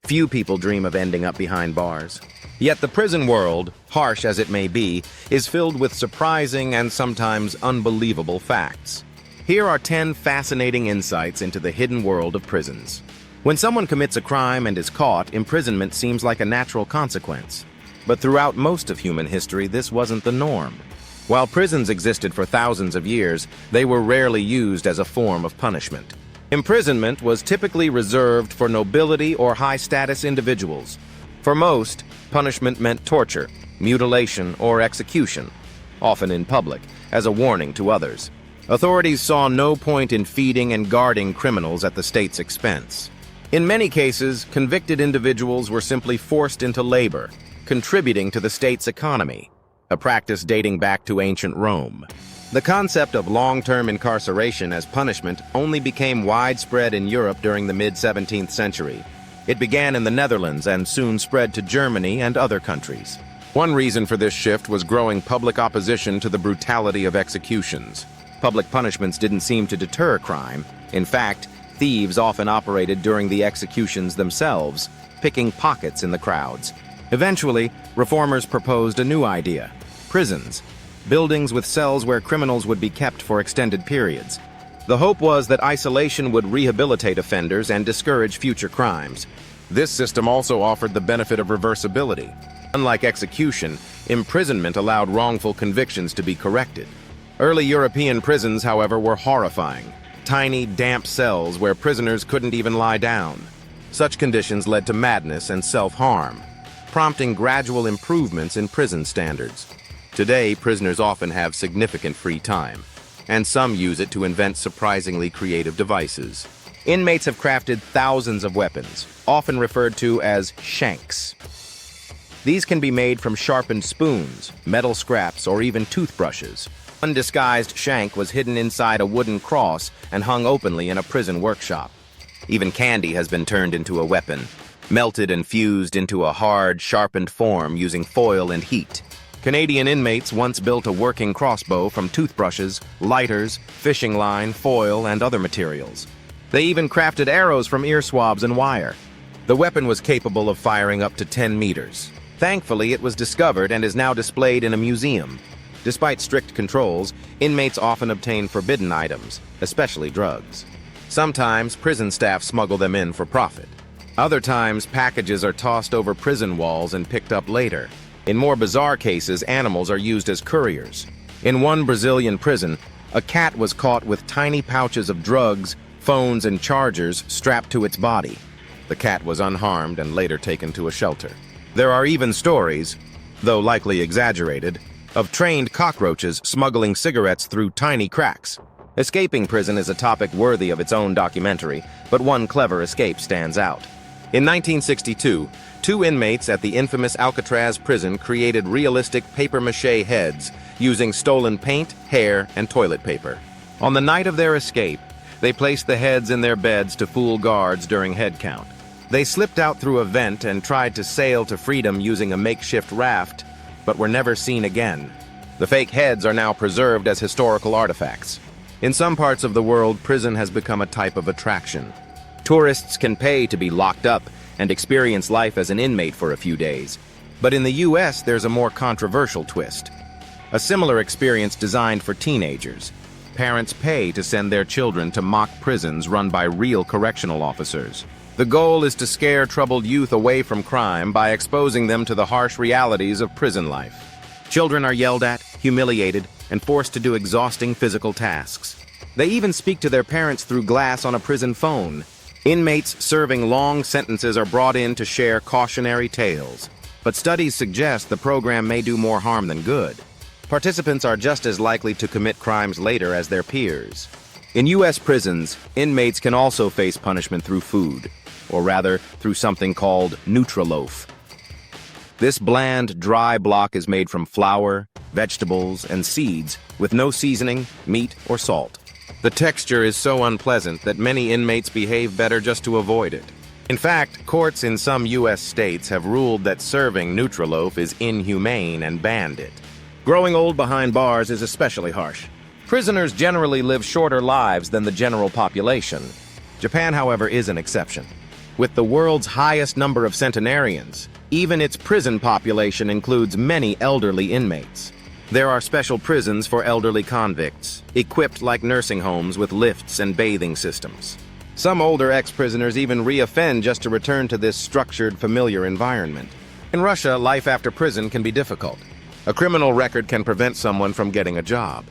Few people dream of ending up behind bars. Yet the prison world, harsh as it may be, is filled with surprising and sometimes unbelievable facts. Here are 10 fascinating insights into the hidden world of prisons. When someone commits a crime and is caught, imprisonment seems like a natural consequence. But throughout most of human history, this wasn't the norm. While prisons existed for thousands of years, they were rarely used as a form of punishment. Imprisonment was typically reserved for nobility or high-status individuals. For most, punishment meant torture, mutilation, or execution, often in public, as a warning to others. Authorities saw no point in feeding and guarding criminals at the state's expense. In many cases, convicted individuals were simply forced into labor, contributing to the state's economy, a practice dating back to ancient Rome. The concept of long-term incarceration as punishment only became widespread in Europe during the mid-17th century. It began in the Netherlands and soon spread to Germany and other countries. One reason for this shift was growing public opposition to the brutality of executions. Public punishments didn't seem to deter crime. In fact, thieves often operated during the executions themselves, picking pockets in the crowds. Eventually, reformers proposed a new idea: prisons, buildings with cells where criminals would be kept for extended periods. The hope was that isolation would rehabilitate offenders and discourage future crimes. This system also offered the benefit of reversibility. Unlike execution, imprisonment allowed wrongful convictions to be corrected. Early European prisons, however, were horrifying. Tiny, damp cells where prisoners couldn't even lie down. Such conditions led to madness and self-harm, prompting gradual improvements in prison standards. Today, prisoners often have significant free time, and some use it to invent surprisingly creative devices. Inmates have crafted thousands of weapons, often referred to as shanks. These can be made from sharpened spoons, metal scraps, or even toothbrushes. One disguised shank was hidden inside a wooden cross and hung openly in a prison workshop. Even candy has been turned into a weapon, melted and fused into a hard, sharpened form using foil and heat. Canadian inmates once built a working crossbow from toothbrushes, lighters, fishing line, foil, and other materials. They even crafted arrows from ear swabs and wire. The weapon was capable of firing up to 10 meters. Thankfully, it was discovered and is now displayed in a museum. Despite strict controls, inmates often obtain forbidden items, especially drugs. Sometimes, prison staff smuggle them in for profit. Other times, packages are tossed over prison walls and picked up later. In more bizarre cases, animals are used as couriers. In one Brazilian prison, a cat was caught with tiny pouches of drugs, phones, and chargers strapped to its body. The cat was unharmed and later taken to a shelter. There are even stories, though likely exaggerated, of trained cockroaches smuggling cigarettes through tiny cracks. Escaping prison is a topic worthy of its own documentary, but one clever escape stands out. In 1962, 2 inmates at the infamous Alcatraz prison created realistic papier-mâché heads using stolen paint, hair, and toilet paper. On the night of their escape, they placed the heads in their beds to fool guards during head count. They slipped out through a vent and tried to sail to freedom using a makeshift raft, but were never seen again. The fake heads are now preserved as historical artifacts. In some parts of the world, prison has become a type of attraction. Tourists can pay to be locked up and experience life as an inmate for a few days. But in the US, there's a more controversial twist. A similar experience designed for teenagers. Parents pay to send their children to mock prisons run by real correctional officers. The goal is to scare troubled youth away from crime by exposing them to the harsh realities of prison life. Children are yelled at, humiliated, and forced to do exhausting physical tasks. They even speak to their parents through glass on a prison phone. Inmates serving long sentences are brought in to share cautionary tales, but studies suggest the program may do more harm than good. Participants are just as likely to commit crimes later as their peers. In U.S. prisons, inmates can also face punishment through food, or rather, through something called Nutriloaf. This bland, dry block is made from flour, vegetables, and seeds with no seasoning, meat, or salt. The texture is so unpleasant that many inmates behave better just to avoid it. In fact, courts in some U.S. states have ruled that serving Nutriloaf is inhumane and banned it. Growing old behind bars is especially harsh. Prisoners generally live shorter lives than the general population. Japan, however, is an exception. With the world's highest number of centenarians, even its prison population includes many elderly inmates. There are special prisons for elderly convicts, equipped like nursing homes with lifts and bathing systems. Some older ex-prisoners even reoffend just to return to this structured, familiar environment. In Russia, life after prison can be difficult. A criminal record can prevent someone from getting a job.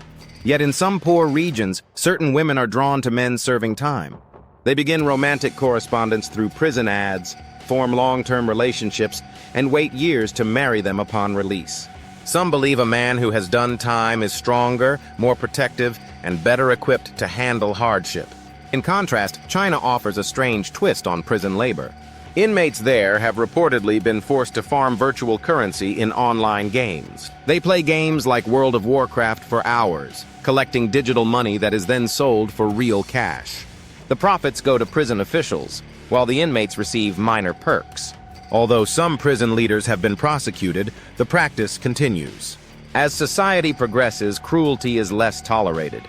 Yet in some poor regions, certain women are drawn to men serving time. They begin romantic correspondence through prison ads, form long-term relationships, and wait years to marry them upon release. Some believe a man who has done time is stronger, more protective, and better equipped to handle hardship. In contrast, China offers a strange twist on prison labor. Inmates there have reportedly been forced to farm virtual currency in online games. They play games like World of Warcraft for hours, collecting digital money that is then sold for real cash. The profits go to prison officials, while the inmates receive minor perks. Although some prison leaders have been prosecuted, the practice continues. As society progresses, cruelty is less tolerated,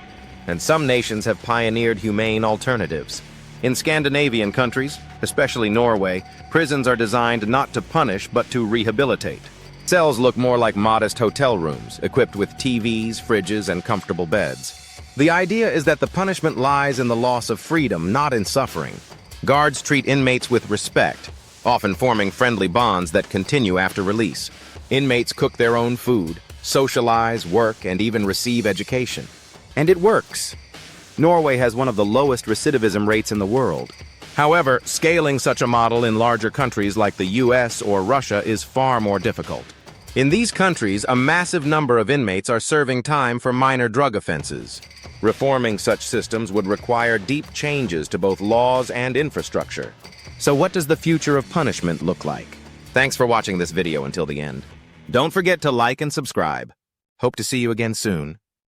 and some nations have pioneered humane alternatives. In Scandinavian countries, especially Norway, prisons are designed not to punish but to rehabilitate. Cells look more like modest hotel rooms, equipped with TVs, fridges, and comfortable beds. The idea is that the punishment lies in the loss of freedom, not in suffering. Guards treat inmates with respect, often forming friendly bonds that continue after release. Inmates cook their own food, socialize, work, and even receive education. And it works. Norway has one of the lowest recidivism rates in the world. However, scaling such a model in larger countries like the US or Russia is far more difficult. In these countries, a massive number of inmates are serving time for minor drug offenses. Reforming such systems would require deep changes to both laws and infrastructure. So what does the future of punishment look like? Thanks for watching this video until the end. Don't forget to like and subscribe. Hope to see you again soon.